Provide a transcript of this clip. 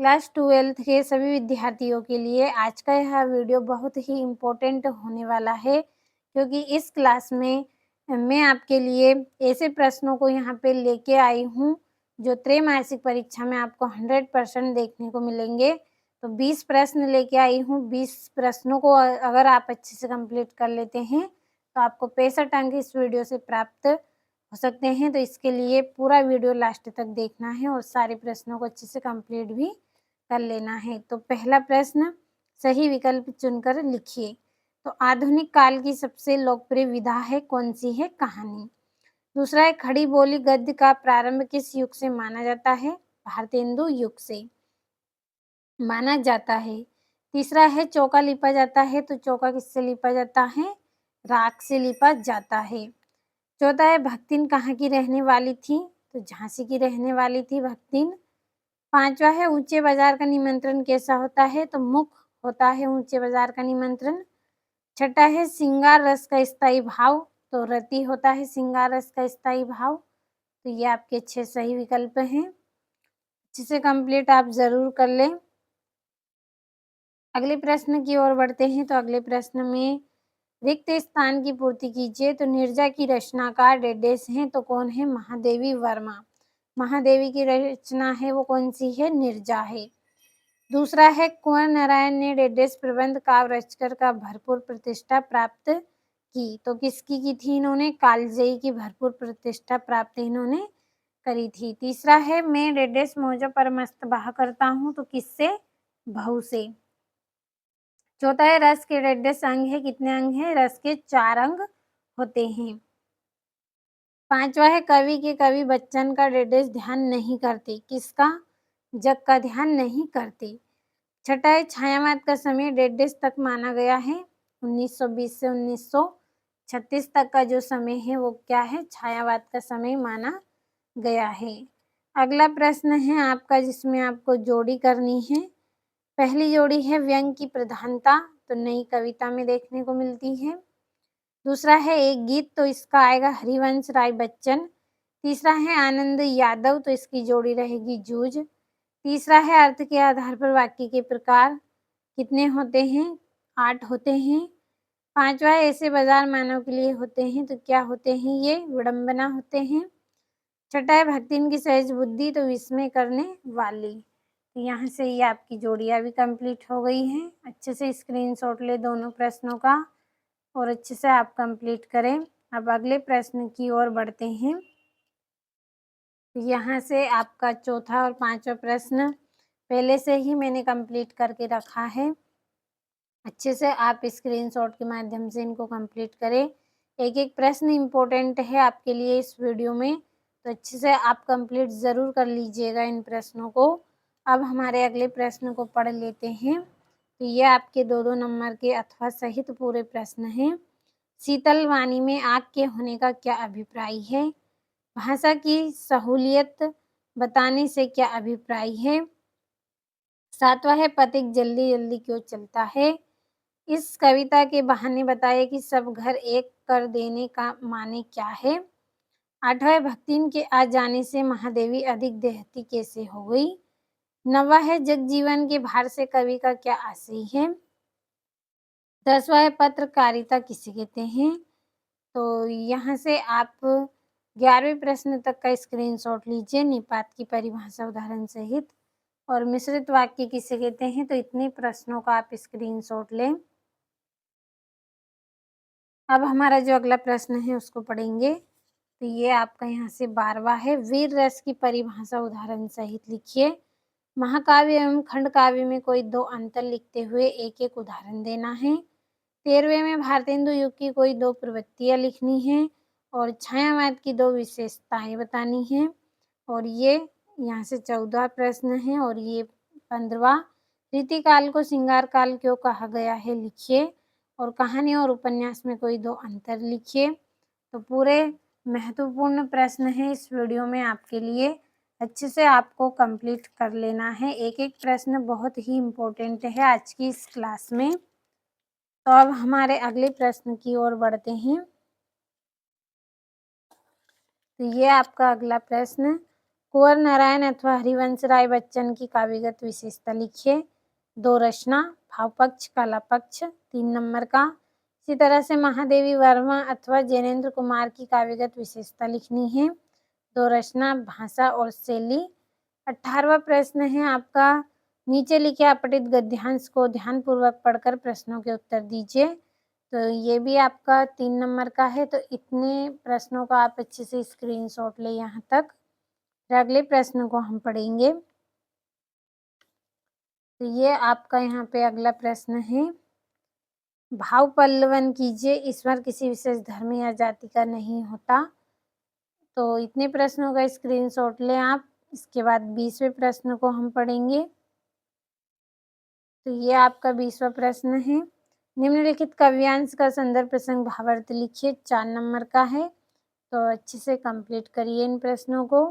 Class 12th के सभी विद्यार्थियों के लिए आज का यह वीडियो बहुत ही इम्पोर्टेंट होने वाला है, क्योंकि इस क्लास में मैं आपके लिए ऐसे प्रश्नों को यहाँ पे लेके आई हूँ जो त्रैमासिक परीक्षा में आपको 100% देखने को मिलेंगे। तो 20 प्रश्न लेके आई हूँ। 20 प्रश्नों को अगर आप अच्छे से कंप्लीट कर लेते हैं तो आपको 65 अंक इस वीडियो से प्राप्त हो सकते हैं। तो इसके लिए पूरा वीडियो लास्ट तक देखना है और सारे प्रश्नों को अच्छे से कंप्लीट भी कर लेना है। तो पहला प्रश्न, सही विकल्प चुनकर लिखिए। तो आधुनिक काल की सबसे लोकप्रिय विधा है कौन सी है? कहानी। दूसरा है, खड़ी बोली गद्य का प्रारंभ किस युग से माना जाता है? भारतेंदु युग से माना जाता है। तीसरा है, चौका लिपा जाता है, तो चौका किससे लिपा जाता है? राख से लिपा जाता है। चौथा है, भक्तिन कहाँ की रहने वाली थी? तो झांसी की रहने वाली थी भक्तिन। पांचवा है, ऊंचे बाजार का निमंत्रण कैसा होता है? तो मुख होता है ऊंचे बाजार का निमंत्रण। छठा है, श्रृंगार रस का स्थायी भाव, तो रति होता है श्रृंगार रस का स्थायी भाव। तो ये आपके 6 सही विकल्प हैं, अच्छे से कंप्लीट आप जरूर कर लें। अगले प्रश्न की ओर बढ़ते हैं। तो अगले प्रश्न में, रिक्त स्थान की पूर्ति कीजिए। तो नीरजा की रचनाकार डेडेस हैं, तो कौन है? महादेवी वर्मा। महादेवी की रचना है वो कौन सी है? नीरजा है। दूसरा है, कुंवर नारायण ने डेडेस प्रबंध काव्य रचकर का भरपूर प्रतिष्ठा प्राप्त की। तो किसकी की थी इन्होंने? कालजयी की भरपूर प्रतिष्ठा प्राप्त इन्होंने करी थी। तीसरा है, मैं डेडेस मौजों पर मस्त बहा करता हूँ, तो किससे? बहू से। चौथा है, रस के डेडेस अंग है, कितने अंग है? रस के 4 अंग होते हैं। पांचवा है, कवि के कवि बच्चन का डेडेस ध्यान नहीं करते, किसका? जग का ध्यान नहीं करते। छठा है, छायावाद का समय डेडेस तक माना गया है, 1920 से 1936 तक का जो समय है वो क्या है? छायावाद का समय माना गया है। अगला प्रश्न है आपका, जिसमें आपको जोड़ी करनी है। पहली जोड़ी है, व्यंग की प्रधानता, तो नई कविता में देखने को मिलती है। दूसरा है, एक गीत, तो इसका आएगा हरिवंश राय बच्चन। तीसरा है, आनंद यादव, तो इसकी जोड़ी रहेगी जूझ। तीसरा है, अर्थ के आधार पर वाक्य के प्रकार कितने होते हैं? 8 होते हैं। पांचवा है, ऐसे बाजार मानव के लिए होते हैं, तो क्या होते हैं ये? विडंबना होते हैं। छठा है, भक्तिन की सहज बुद्धि, तो विस्मय करने वाली। तो यहाँ से ये आपकी जोड़ियाँ भी कंप्लीट हो गई हैं। अच्छे से स्क्रीनशॉट ले दोनों प्रश्नों का और अच्छे से आप कंप्लीट करें। अब अगले प्रश्न की ओर बढ़ते हैं। यहाँ से आपका चौथा और पांचवा प्रश्न पहले से ही मैंने कंप्लीट करके रखा है। अच्छे से आप स्क्रीनशॉट के माध्यम से इनको कंप्लीट करें। एक एक प्रश्न इम्पोर्टेंट है आपके लिए इस वीडियो में, तो अच्छे से आप कंप्लीट ज़रूर कर लीजिएगा इन प्रश्नों को। अब हमारे अगले प्रश्न को पढ़ लेते हैं। तो ये आपके 2-2 नंबर के अथवा सहित पूरे प्रश्न हैं। शीतल वाणी में आग के होने का क्या अभिप्राय है? भाषा की सहूलियत बताने से क्या अभिप्राय है? सातवां है, पथिक जल्दी जल्दी क्यों चलता है? इस कविता के बहाने बताइए कि सब घर एक कर देने का माने क्या है? आठवां है, भक्तिन के आ जाने से महादेवी अधिक देहती कैसे हो गई? नौवां है, जगजीवन के भार से कवि का क्या आशय है? 10वां है, पत्रकारिता किसे कहते हैं? तो यहाँ से आप 11वें प्रश्न तक का स्क्रीनशॉट लीजिए निपात की परिभाषा उदाहरण सहित। और मिश्रित वाक्य किसे कहते हैं? तो इतने प्रश्नों का आप स्क्रीनशॉट लें। अब हमारा जो अगला प्रश्न है उसको पढ़ेंगे। तो ये आपका यहाँ से 12वां है, वीर रस की परिभाषा उदाहरण सहित लिखिए। महाकाव्य एवं खंड काव्य में कोई 2 अंतर लिखते हुए एक एक उदाहरण देना है। 13वें में भारतेंदु युग की कोई 2 प्रवृत्तियां लिखनी है और छायावाद की 2 विशेषताएं बतानी है। और ये यहाँ से 14वां प्रश्न है और ये 15वां, रीतिकाल को श्रृंगार काल क्यों कहा गया है लिखिए। और कहानी और उपन्यास में कोई 2 अंतर लिखिए। तो पूरे महत्वपूर्ण प्रश्न है इस वीडियो में आपके लिए, अच्छे से आपको कंप्लीट कर लेना है। एक एक प्रश्न बहुत ही इम्पोर्टेंट है आज की इस क्लास में। तो अब हमारे अगले प्रश्न की ओर बढ़ते हैं। तो ये आपका अगला प्रश्न, कुंवर नारायण अथवा हरिवंश राय बच्चन की काव्यगत विशेषता लिखिए। 2 रचना, भाव पक्ष, काला पक्ष, 3 नंबर का। इसी तरह से महादेवी वर्मा अथवा जैनेन्द्र कुमार की काव्यगत विशेषता लिखनी है। 2 रचना, भाषा और शैली। 18वां प्रश्न है आपका, नीचे लिखे अपठित गद्यांश को ध्यानपूर्वक पढ़कर प्रश्नों के उत्तर दीजिए। तो ये भी आपका 3 नंबर का है, तो इतने प्रश्नों का आप अच्छे से स्क्रीनशॉट लें यहाँ तक। फिर अगले प्रश्न को हम पढ़ेंगे। तो ये आपका यहाँ पे अगला प्रश्न है, भाव पल्लवन कीजिए, ईश्वर किसी विशेष धर्म या जाति का नहीं होता। तो इतने प्रश्नों का स्क्रीनशॉट लें आप। इसके बाद 20वें प्रश्न को हम पढ़ेंगे। तो ये आपका 20वां प्रश्न है, निम्नलिखित काव्यांश का संदर्भ प्रसंग भावार्थ लिखिए। 4 नंबर का है, तो अच्छे से कंप्लीट करिए इन प्रश्नों को।